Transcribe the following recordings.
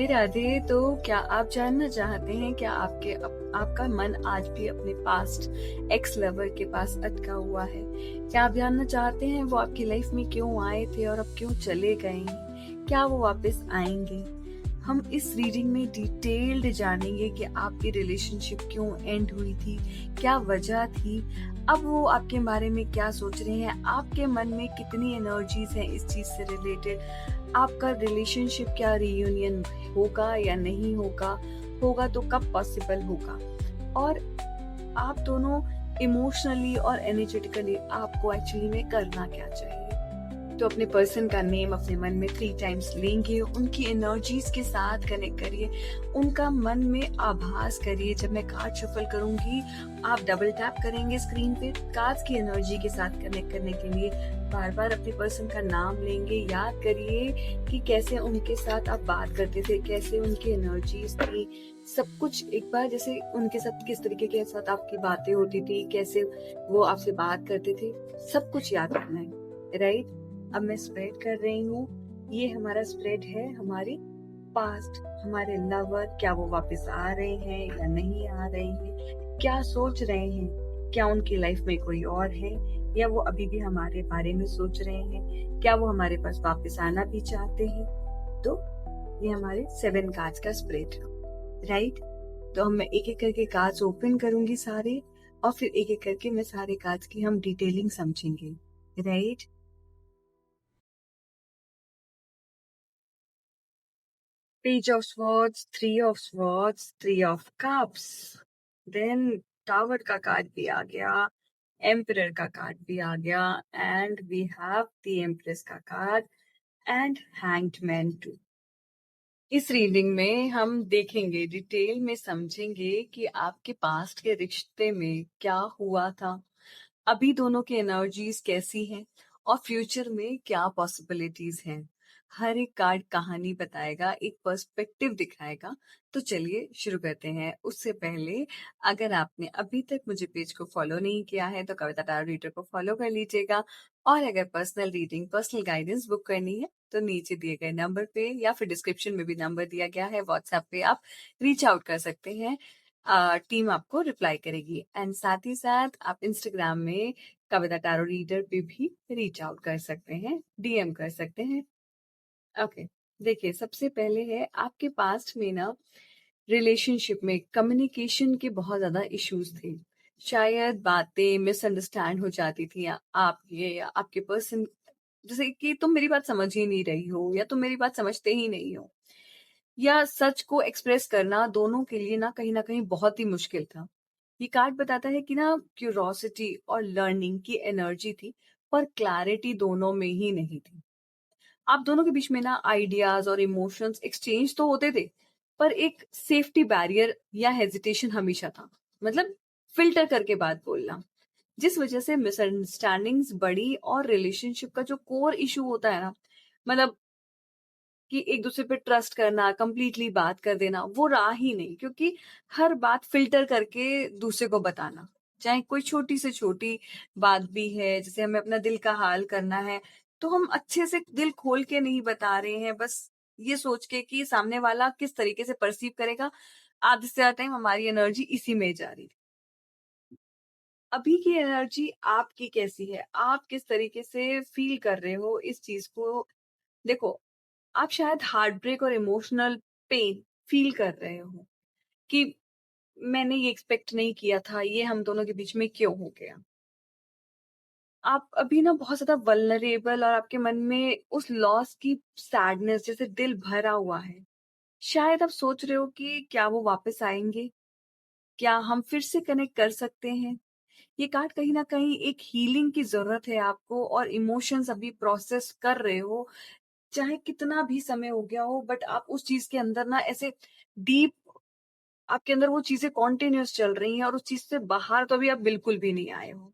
राधे। तो क्या आप जानना चाहते हैं क्या आपका मन आज भी अपने पास्ट एक्स लवर के पास अटका हुआ है? क्या आप जानना चाहते हैं वो आपकी लाइफ में क्यों आए थे और अब क्यों चले गए हैं? क्या वो वापस आएंगे? हम इस रीडिंग में डिटेल्ड जानेंगे कि आपकी रिलेशनशिप क्यों एंड हुई थी, क्या वजह थी, अब वो आपके बारे में क्या सोच रहे हैं, आपके मन में कितनी एनर्जीज हैं इस चीज से रिलेटेड, आपका रिलेशनशिप क्या रियूनियन होगा या नहीं होगा, होगा तो कब पॉसिबल होगा, और आप दोनों इमोशनली और एनर्जेटिकली आपको एक्चुअली में करना क्या चाहिए। तो अपने पर्सन का नेम अपने मन में 3 टाइम्स लेंगे, उनकी एनर्जीज के साथ कनेक्ट करिए, उनका मन में आभास करिए। जब मैं कार्ड शफल करूंगी आप डबल टैप करेंगे स्क्रीन पे कार्ड्स की एनर्जी के साथ कनेक्ट करने के लिए। बार बार अपने पर्सन का नाम लेंगे, याद करिए कि कैसे उनके साथ आप बात करते थे, कैसे उनकी एनर्जीज थी, सब कुछ एक बार, जैसे उनके साथ किस तरीके के साथ आपकी बातें होती थी, कैसे वो आपसे बात करते थे, सब कुछ याद करना है, राइट। अब मैं स्प्रेड कर रही हूँ। ये हमारा स्प्रेड है हमारी पास्ट, हमारे लवर, क्या वो वापस आ रहे हैं या नहीं आ रहे हैं, क्या सोच रहे हैं, क्या उनकी लाइफ में कोई और है या वो अभी भी हमारे बारे में सोच रहे हैं, क्या वो हमारे पास वापस आना भी चाहते हैं। तो ये हमारे 7 कार्ड्स का स्प्रेड है, राइट। तो हम मैं एक एक करके कार्ड्स ओपन करूंगी सारे, और फिर एक एक करके मैं सारे कार्ड्स की हम डिटेलिंग समझेंगे, right. Page of Swords, Three of Swords, Three of Cups. Then Tower का कार्ड भी आ गया, Emperor का कार्ड भी आ गया, and we have the Empress का card and Hanged Man too. इस रीडिंग में हम देखेंगे, डिटेल में समझेंगे कि आपके पास्ट के रिश्ते में क्या हुआ था, अभी दोनों की एनर्जीज कैसी हैं, और फ्यूचर में क्या पॉसिबिलिटीज हैं। हर एक कार्ड कहानी बताएगा, एक पर्सपेक्टिव दिखाएगा। तो चलिए शुरू करते हैं। उससे पहले अगर आपने अभी तक मुझे पेज को फॉलो नहीं किया है तो कविता टैरो रीडर को फॉलो कर लीजिएगा। और अगर personal reading, personal guidance book करनी है तो नीचे दिए गए नंबर पे या फिर डिस्क्रिप्शन में भी नंबर दिया गया है, व्हाट्सएप पे आप रीच आउट कर सकते हैं। टीम आपको रिप्लाई करेगी। एंड साथ ही साथ आप इंस्टाग्राम में कविता टैरो रीडर पे भी रीच आउट कर सकते हैं, डीएम कर सकते हैं। ओके, देखिए सबसे पहले है आपके पास्ट में ना रिलेशनशिप में कम्युनिकेशन के बहुत ज्यादा इश्यूज थे। शायद बातें मिसअंडरस्टैंड हो जाती थी, आप ये या आपके पर्सन, जैसे कि तुम मेरी बात समझ ही नहीं रही हो या तुम मेरी बात समझते ही नहीं हो, या सच को एक्सप्रेस करना दोनों के लिए ना कहीं बहुत ही मुश्किल था। ये कार्ड बताता है कि ना क्यूरोसिटी और लर्निंग की एनर्जी थी, पर क्लैरिटी दोनों में ही नहीं थी। आप दोनों के बीच में ना आइडियाज और इमोशंस एक्सचेंज तो होते थे, पर एक सेफ्टी बैरियर या हेजिटेशन हमेशा था। मतलब फिल्टर करके बात बोलना, जिस वजह से मिसअंडरस्टैंडिंग्स बढ़ी और रिलेशनशिप का जो कोर इशू होता है ना, मतलब कि एक दूसरे पे ट्रस्ट करना, कंप्लीटली बात कर देना, वो रहा ही नहीं। क्योंकि हर बात फिल्टर करके दूसरे को बताना, चाहे कोई छोटी से छोटी बात भी है, जैसे हमें अपना दिल का हाल करना है, तो हम अच्छे से दिल खोल के नहीं बता रहे हैं, बस ये सोच के कि सामने वाला किस तरीके से परसीव करेगा। आधे से ज्यादा टाइम हमारी एनर्जी इसी में जा रही है। अभी की एनर्जी आपकी कैसी है, आप किस तरीके से फील कर रहे हो इस चीज को। देखो, आप शायद हार्ट ब्रेक और इमोशनल पेन फील कर रहे हो कि मैंने ये एक्सपेक्ट नहीं किया था, ये हम दोनों के बीच में क्यों हो गया। आप अभी ना बहुत ज्यादा वल्नरेबल, और आपके मन में उस लॉस की सैडनेस, जैसे दिल भरा हुआ है। शायद आप सोच रहे हो कि क्या वो वापस आएंगे, क्या हम फिर से कनेक्ट कर सकते हैं। ये कार्ड कहीं ना कहीं एक हीलिंग की जरूरत है आपको, और इमोशंस अभी प्रोसेस कर रहे हो, चाहे कितना भी समय हो गया हो, बट आप उस चीज के अंदर ना ऐसे डीप, आपके अंदर वो चीजें कॉन्टिन्यूस चल रही हैं, और उस चीज से बाहर तो अभी आप बिल्कुल भी नहीं आए हो।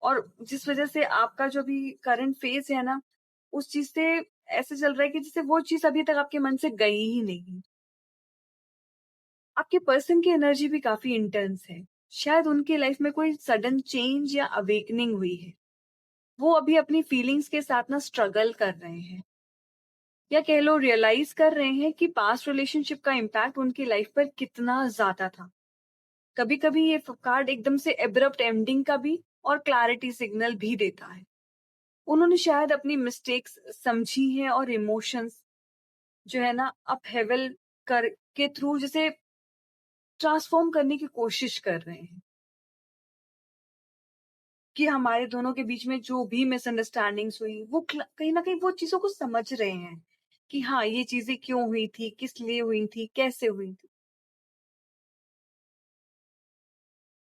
और जिस वजह से आपका जो भी करंट फेज है ना, उस चीज से ऐसे चल रहा है कि जैसे वो चीज अभी तक आपके मन से गई ही नहीं। आपके पर्सन की एनर्जी भी काफी इंटेंस है। शायद उनकी लाइफ में कोई सडन चेंज या अवेकनिंग हुई है। वो अभी अपनी फीलिंग्स के साथ ना स्ट्रगल कर रहे हैं। या कह लो रियलाइज कर रहे हैं कि पास्ट रिलेशनशिप का इम्पैक्ट उनकी लाइफ पर कितना ज्यादा था। कभी कभी ये कार्ड एकदम से एब्रप्ट एंडिंग का भी और क्लैरिटी सिग्नल भी देता है। उन्होंने शायद अपनी मिस्टेक्स समझी हैं और इमोशंस जो है ना अपहेवल कर के थ्रू जैसे ट्रांसफॉर्म करने की कोशिश कर रहे हैं कि हमारे दोनों के बीच में जो भी मिसअंडरस्टैंडिंग्स हुई वो कहीं ना कहीं वो चीजों को समझ रहे हैं कि हाँ ये चीजें क्यों हुई थी, किस लिए हुई थी, कैसे हुई थी।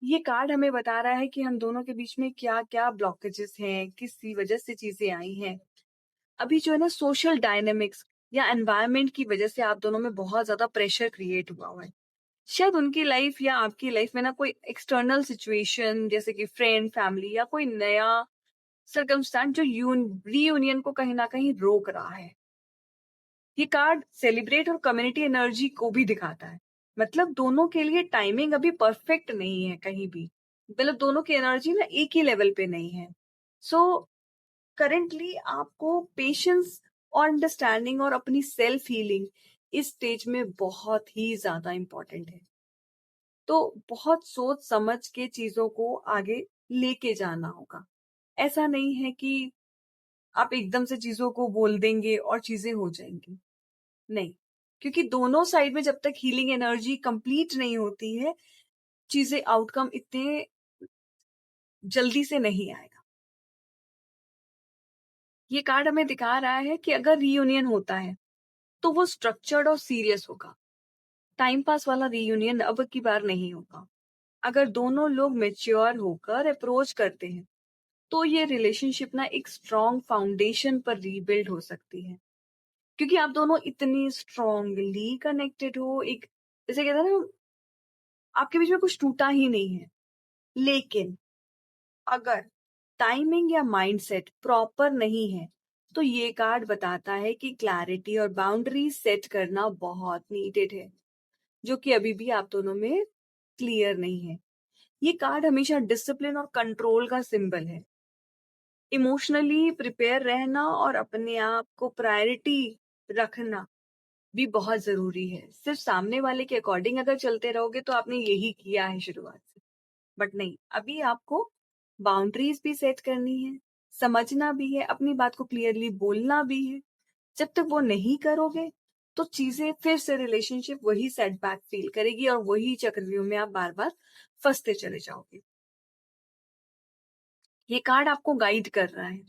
ये कार्ड हमें बता रहा है कि हम दोनों के बीच में क्या क्या ब्लॉकेजेस हैं, किस वजह से चीजें आई हैं। अभी जो है ना सोशल डायनेमिक्स या एनवायरनमेंट की वजह से आप दोनों में बहुत ज्यादा प्रेशर क्रिएट हुआ है। शायद उनकी लाइफ या आपकी लाइफ में ना कोई एक्सटर्नल सिचुएशन जैसे कि फ्रेंड, फैमिली या कोई नया सर्कमस्टांस जो रीयूनियन को कहीं ना कहीं रोक रहा है। ये कार्ड सेलिब्रेट और कम्युनिटी एनर्जी को भी दिखाता है। मतलब दोनों के लिए टाइमिंग अभी परफेक्ट नहीं है कहीं भी। मतलब दोनों की एनर्जी ना एक ही लेवल पे नहीं है। सो करेंटली आपको पेशेंस और अंडरस्टैंडिंग और अपनी सेल्फ हीलिंग इस स्टेज में बहुत ही ज्यादा इंपॉर्टेंट है। तो बहुत सोच समझ के चीजों को आगे लेके जाना होगा। ऐसा नहीं है कि आप एकदम से चीजों को बोल देंगे और चीजें हो जाएंगी। नहीं, क्योंकि दोनों साइड में जब तक हीलिंग एनर्जी कंप्लीट नहीं होती है, चीजें आउटकम इतने जल्दी से नहीं आएगा। ये कार्ड हमें दिखा रहा है कि अगर रीयूनियन होता है तो वो स्ट्रक्चर्ड और सीरियस होगा। टाइम पास वाला रीयूनियन अब की बार नहीं होगा। अगर दोनों लोग मेच्योर होकर अप्रोच करते हैं तो ये रिलेशनशिप ना एक स्ट्रॉन्ग फाउंडेशन पर रीबिल्ड हो सकती है। क्योंकि आप दोनों इतनी स्ट्रांगली कनेक्टेड हो, एक जैसे कहते हैं ना आपके बीच में कुछ टूटा ही नहीं है। लेकिन अगर टाइमिंग या माइंडसेट प्रॉपर नहीं है तो ये कार्ड बताता है कि क्लैरिटी और बाउंड्री सेट करना बहुत नीडेड है, जो कि अभी भी आप दोनों में क्लियर नहीं है। ये कार्ड हमेशा डिसिप्लिन और कंट्रोल का सिंबल है। इमोशनली प्रिपेयर रहना और अपने आप को प्रायोरिटी रखना भी बहुत जरूरी है। सिर्फ सामने वाले के अकॉर्डिंग अगर चलते रहोगे तो आपने यही किया है शुरुआत से। बट नहीं, अभी आपको बाउंड्रीज भी सेट करनी है, समझना भी है, अपनी बात को क्लियरली बोलना भी है। जब तक वो नहीं करोगे तो चीजें फिर से रिलेशनशिप वही सेटबैक फील करेगी और वही चक्रव्यूह में आप बार बार फंसते चले जाओगे। ये कार्ड आपको गाइड कर रहा है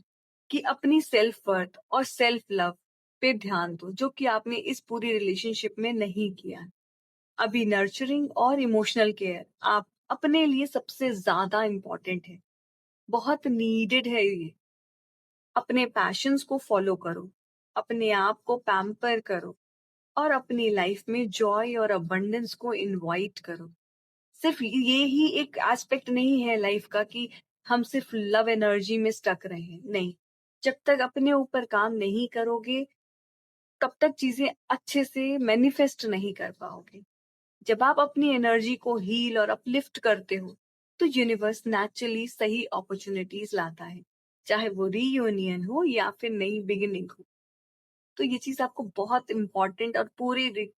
कि अपनी सेल्फ वर्थ और सेल्फ लव पे ध्यान दो, जो कि आपने इस पूरी रिलेशनशिप में नहीं किया है। अभी नर्चरिंग और इमोशनल केयर आप अपने लिए सबसे ज्यादा इंपॉर्टेंट है, बहुत नीडेड है ये। अपने पैशंस को फॉलो करो, अपने आप को पैम्पर करो और अपनी लाइफ में जॉय और अबंडेंस को इनवाइट करो। सिर्फ ये ही एक एस्पेक्ट नहीं है लाइफ का कि हम सिर्फ लव एनर्जी में स्टक रहे, नहीं। जब तक अपने ऊपर काम नहीं करोगे तब तक चीजें अच्छे से मैनिफेस्ट नहीं कर पाओगे। जब आप अपनी एनर्जी को हील और अपलिफ्ट करते हो तो यूनिवर्स नेचुरली सही अपॉर्चुनिटीज लाता है, चाहे वो रीयूनियन हो या फिर नई बिगिनिंग हो। तो ये चीज आपको बहुत इंपॉर्टेंट और पूरी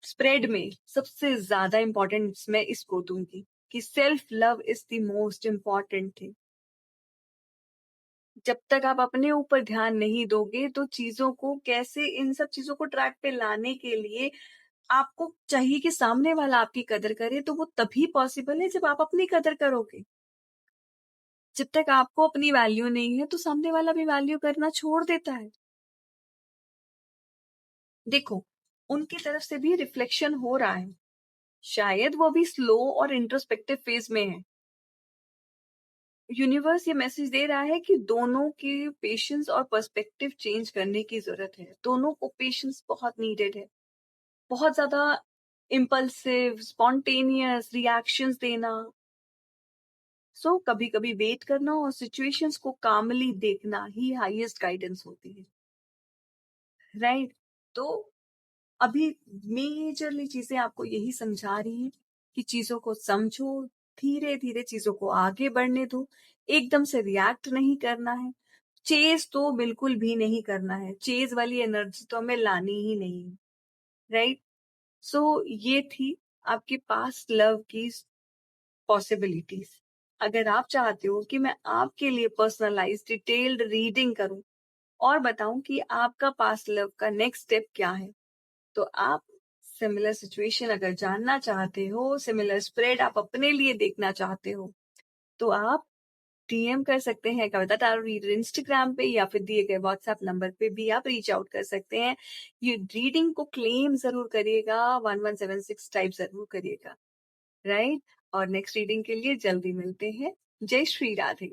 स्प्रेड में सबसे ज्यादा इंपॉर्टेंस मैं इसको दूंगी कि self love is the most important thing. जब तक आप अपने ऊपर ध्यान नहीं दोगे तो चीजों को कैसे, इन सब चीजों को ट्रैक पे लाने के लिए आपको चाहिए कि सामने वाला आपकी कदर करे, तो वो तभी पॉसिबल है जब आप अपनी कदर करोगे। जब तक आपको अपनी वैल्यू नहीं है तो सामने वाला भी वैल्यू करना छोड़ देता है। देखो, उनकी तरफ से भी रिफ्लेक्शन हो रहा है, शायद वो भी स्लो और इंट्रोस्पेक्टिव फेज में है। यूनिवर्स ये मैसेज दे रहा है कि दोनों के पेशेंस और पर्सपेक्टिव चेंज करने की जरूरत है। दोनों को पेशेंस बहुत नीडेड है। बहुत ज्यादा इम्पल्सिव स्पॉन्टेनियस रिएक्शंस देना, सो कभी कभी वेट करना और सिचुएशंस को कामली देखना ही हाईएस्ट गाइडेंस होती है, राइट। तो अभी मेजरली चीजें आपको यही समझा रही है कि चीजों को समझो, धीरे धीरे चीजों को आगे बढ़ने दो, एकदम से रिएक्ट नहीं करना है। चेज़ तो बिल्कुल भी नहीं करना है, चेज़ वाली एनर्जी तो हमें लानी ही नहीं है, राइट? सो ये थी आपकी पास्ट लव की पॉसिबिलिटीज़। अगर आप चाहते हो कि मैं आपके लिए पर्सनलाइज़्ड डिटेल्ड रीडिंग करूँ और बताऊँ कि आपका पास्ट लव का नेक्स्ट स्टेप क्या है, तो आप सिमिलर सिचुएशन अगर जानना चाहते हो, सिमिलर स्प्रेड आप अपने लिए देखना चाहते हो, तो आप डीएम कर सकते हैं कविता टैरो रीडर इंस्टाग्राम पे या फिर दिए गए व्हाट्सएप नंबर पे भी आप रीच आउट कर सकते हैं। ये रीडिंग को क्लेम ज़रूर करिएगा, 1176 टाइप ज़रूर करिएगा, राइट? और नेक्स्ट रीडिंग के लिए जल्दी मिलते हैं। जय श्री राधे।